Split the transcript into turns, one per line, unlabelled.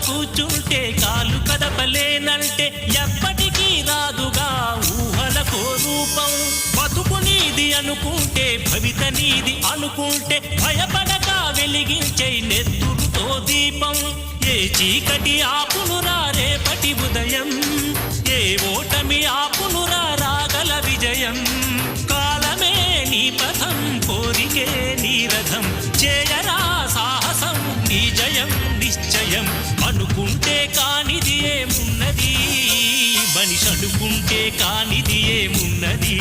కూర్చుంటే కాలు కదపలేనంటే ఎప్పటికీ రాదుగా ఊహలకో రూపం. బతుకు నీది అనుకుంటే భవిత నీది అనుకుంటే భయపడక వెలిగించే నెత్తురుతో దీపం. ఏ చీకటి ఆపునురా రేపటి ఉదయం, ఏ ఓటమి ఆపునురా రాగల విజయం. కాలమే నీ పథం, కోరికే నీ రథం, చేయరా సాహసం నీ జయం నిశ్చయం. అనుకుంటే కానిది ఏమున్నది, మనిషి అనుకుంటే కానిది ఏమున్నది.